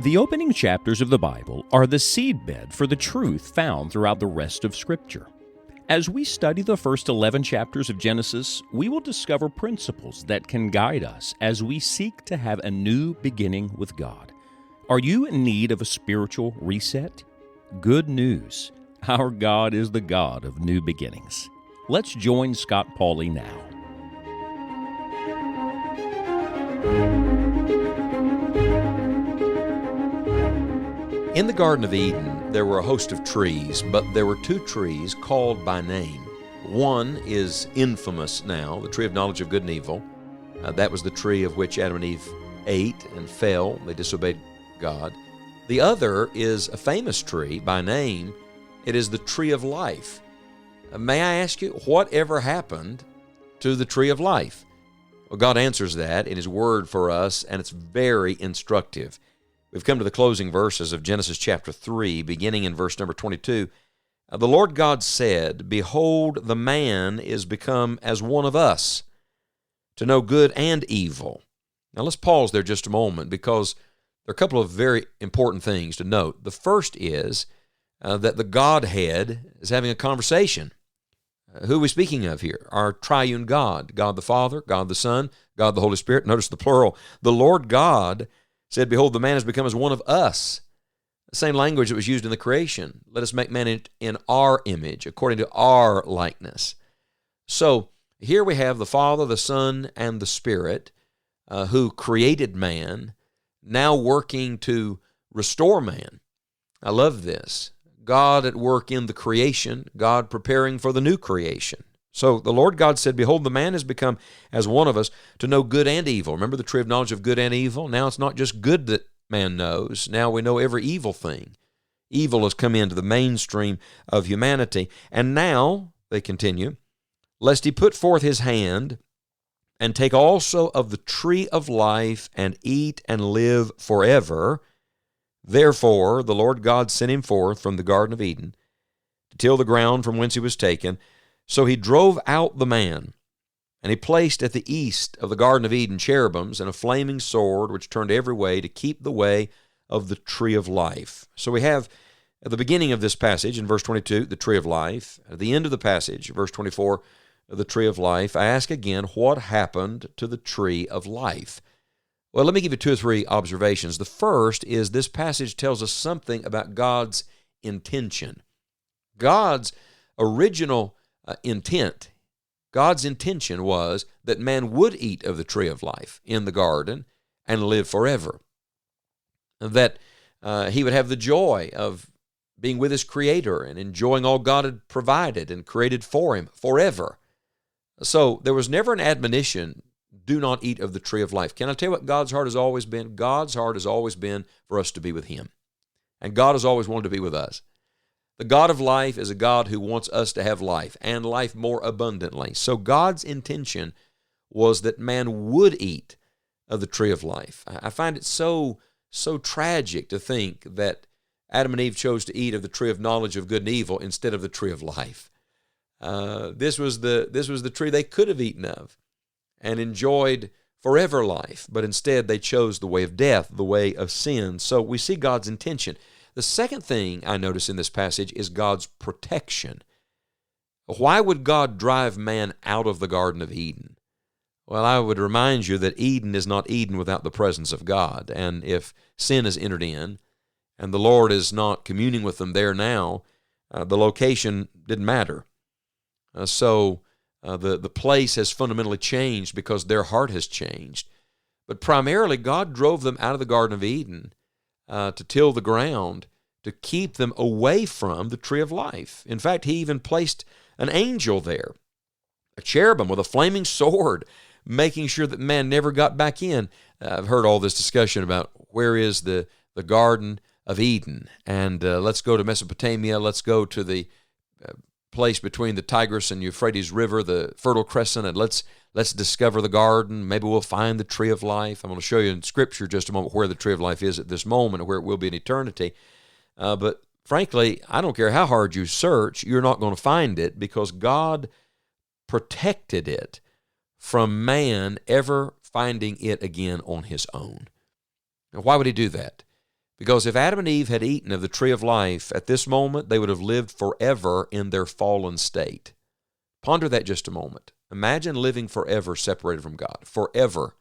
The opening chapters of the Bible are the seedbed for the truth found throughout the rest of Scripture. As we study the first 11 chapters of Genesis, we will discover principles that can guide us as we seek to have a new beginning with God. Are you in need of a spiritual reset? Good news. Our God is the God of new beginnings. Let's join Scott Pauley now. In the Garden of Eden, there were a host of trees, but there were two trees called by name. One is infamous now, the tree of knowledge of good and evil. That was the tree of which Adam and Eve ate and fell. They disobeyed God. The other is a famous tree by name. It is the tree of life. May I ask you, whatever happened to the tree of life? Well, God answers that in His Word for us, and it's very instructive. We've come to the closing verses of Genesis chapter 3, beginning in verse number 22. The Lord God said, "Behold, the man is become as one of us, to know good and evil." Now let's pause there just a moment, because there are a couple of very important things to note. The first is that the Godhead is having a conversation. Who are we speaking of here? Our triune God, God the Father, God the Son, God the Holy Spirit. Notice the plural. The Lord God said, "Behold, the man has become as one of us." The same language that was used in the creation. Let us make man in our image, according to our likeness. So here we have the Father, the Son, and the Spirit who created man, now working to restore man. I love this. God at work in the creation, God preparing for the new creation. So the Lord God said, "Behold, the man has become as one of us, to know good and evil." Remember the tree of knowledge of good and evil? Now it's not just good that man knows. Now we know every evil thing. Evil has come into the mainstream of humanity. And now, they continue, "lest he put forth his hand and take also of the tree of life and eat and live forever. Therefore the Lord God sent him forth from the Garden of Eden to till the ground from whence he was taken. So he drove out the man, and he placed at the east of the Garden of Eden cherubims and a flaming sword which turned every way to keep the way of the tree of life." So we have at the beginning of this passage, in verse 22, the tree of life. At the end of the passage, verse 24, the tree of life. I ask again, what happened to the tree of life? Well, let me give you two or three observations. The first is this passage tells us something about God's intention. God's original intent, God's intention was that man would eat of the tree of life in the garden and live forever. That he would have the joy of being with his Creator and enjoying all God had provided and created for him forever. So there was never an admonition, do not eat of the tree of life. Can I tell you what God's heart has always been? God's heart has always been for us to be with Him. And God has always wanted to be with us. The God of life is a God who wants us to have life, and life more abundantly. So God's intention was that man would eat of the tree of life. I find it so tragic to think that Adam and Eve chose to eat of the tree of knowledge of good and evil instead of the tree of life. This was the tree they could have eaten of and enjoyed forever life, but instead they chose the way of death, the way of sin. So we see God's intention. The second thing I notice in this passage is God's protection. Why would God drive man out of the Garden of Eden? Well, I would remind you that Eden is not Eden without the presence of God. And if sin has entered in and the Lord is not communing with them there now, the location didn't matter. So the place has fundamentally changed because their heart has changed. But primarily, God drove them out of the Garden of Eden to till the ground, to keep them away from the tree of life. In fact, He even placed an angel there, a cherubim with a flaming sword, making sure that man never got back in. I've heard all this discussion about where is the Garden of Eden, and let's go to Mesopotamia, let's go to the place between the Tigris and Euphrates River, the Fertile Crescent, and let's discover the garden. Maybe we'll find the tree of life. I'm going to show you in Scripture just a moment where the tree of life is at this moment and where it will be in eternity. But frankly, I don't care how hard you search, you're not going to find it because God protected it from man ever finding it again on his own. Now, why would He do that? Because if Adam and Eve had eaten of the tree of life, at this moment they would have lived forever in their fallen state. Ponder that just a moment. Imagine living forever separated from God, forever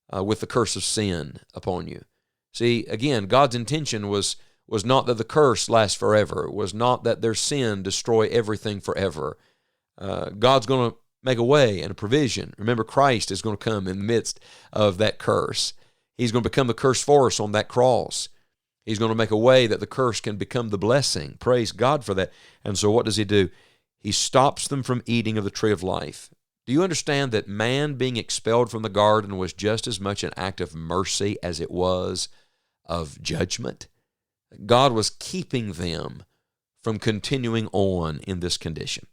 with the curse of sin upon you. See, again, God's intention was not that the curse lasts forever. It was not that their sin destroy everything forever. God's going to make a way and a provision. Remember, Christ is going to come in the midst of that curse. He's going to become the curse for us on that cross. He's going to make a way that the curse can become the blessing. Praise God for that. And so what does he do? He stops them from eating of the tree of life. Do you understand that man being expelled from the garden was just as much an act of mercy as it was of judgment? God was keeping them from continuing on in this condition.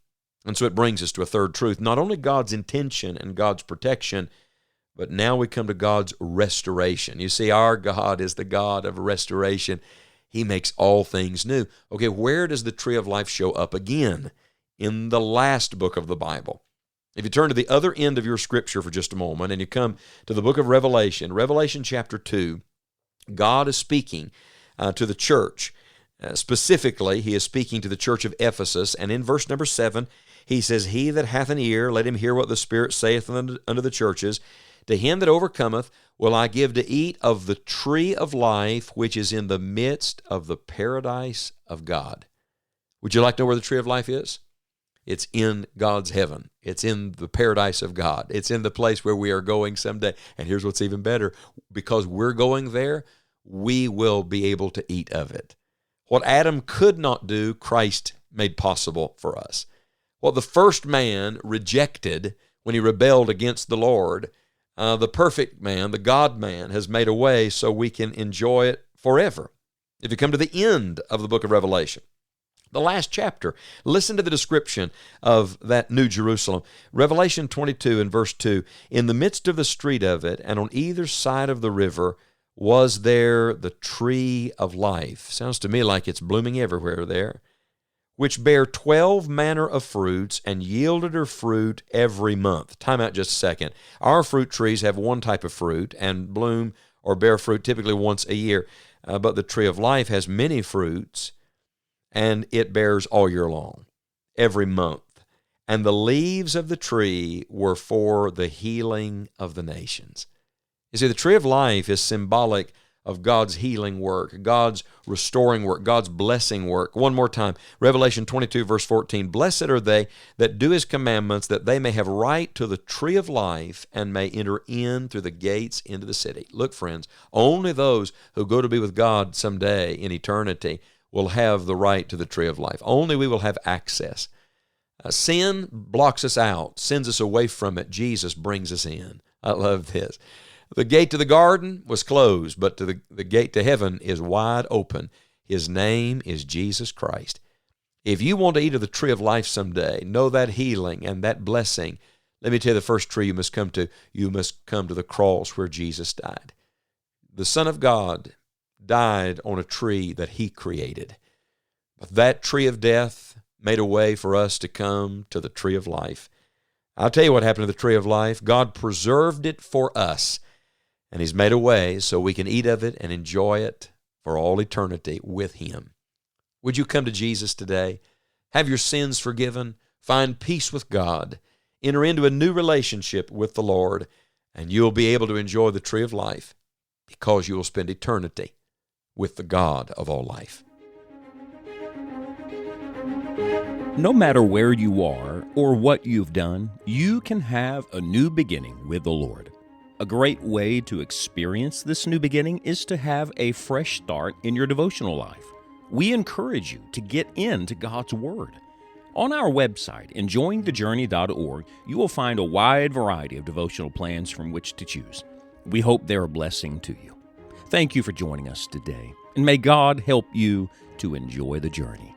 And so it brings us to a third truth. Not only God's intention and God's protection, but now we come to God's restoration. You see, our God is the God of restoration. He makes all things new. Okay, where does the tree of life show up again? In the last book of the Bible. If you turn to the other end of your scripture for just a moment and you come to the book of Revelation, Revelation chapter 2, God is speaking to the church. Specifically, he is speaking to the church of Ephesus, and in verse number 7, he says, "He that hath an ear, let him hear what the Spirit saith unto the churches. To him that overcometh will I give to eat of the tree of life, which is in the midst of the paradise of God." Would you like to know where the tree of life is? It's in God's heaven. It's in the paradise of God. It's in the place where we are going someday. And here's what's even better. Because we're going there, we will be able to eat of it. What Adam could not do, Christ made possible for us. What the first man rejected when he rebelled against the Lord, the perfect man, the God-man, has made a way so we can enjoy it forever. If you come to the end of the book of Revelation, the last chapter, listen to the description of that New Jerusalem. Revelation 22 and verse 2, "In the midst of the street of it, and on either side of the river, was there the tree of life." Sounds to me like it's blooming everywhere there. "Which bare 12 manner of fruits, and yielded her fruit every month." Time out just a second. Our fruit trees have one type of fruit and bloom or bear fruit typically once a year. But the tree of life has many fruits, and it bears all year long, every month. "And the leaves of the tree were for the healing of the nations." You see, the tree of life is symbolic of God's healing work, God's restoring work, God's blessing work. One more time, Revelation 22, verse 14, "Blessed are they that do his commandments, that they may have right to the tree of life and may enter in through the gates into the city." Look, friends, only those who go to be with God someday in eternity will have the right to the tree of life. Only we will have access. Sin blocks us out, sends us away from it. Jesus brings us in. I love this. The gate to the garden was closed, but the gate to heaven is wide open. His name is Jesus Christ. If you want to eat of the tree of life someday, know that healing and that blessing, let me tell you the first tree you must come to. You must come to the cross where Jesus died. The Son of God died on a tree that he created. But that tree of death made a way for us to come to the tree of life. I'll tell you what happened to the tree of life. God preserved it for us, and he's made a way so we can eat of it and enjoy it for all eternity with him. Would you come to Jesus today? Have your sins forgiven, find peace with God, enter into a new relationship with the Lord, and you'll be able to enjoy the tree of life because you will spend eternity with the God of all life. No matter where you are or what you've done, you can have a new beginning with the Lord. A great way to experience this new beginning is to have a fresh start in your devotional life. We encourage you to get into God's Word. On our website, enjoyingthejourney.org, you will find a wide variety of devotional plans from which to choose. We hope they're a blessing to you. Thank you for joining us today, and may God help you to enjoy the journey.